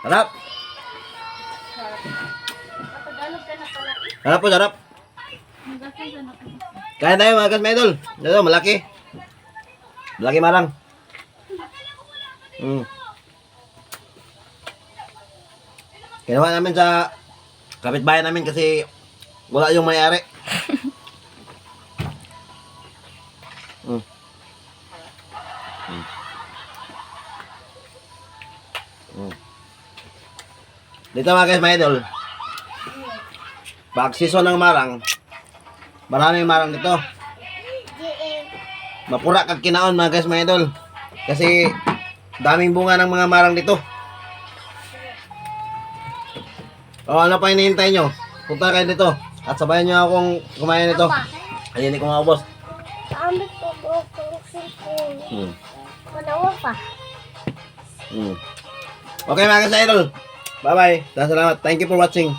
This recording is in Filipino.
Sarap. Sarap po, sarap. Kaya tayo mga kasmedol. Ito, malaki. Malaki marang. Ginawa namin sa kapitbahay namin kasi wala yung may-ari. Dito mga guys, mga idol. Pag season ng marang, maraming marang dito. Mapura kag kinaon mga guys, mga idol. Kasi daming bunga ng mga marang dito. O ano pa hinihintay nyo? Punta kayo dito at sabayan nyo akong kumain nito. Ayun, ko mga boss. Ambil ko kung cellphone. Wala pa. Okay mga guys, idol. Bye bye. Salamat. Thank you for watching.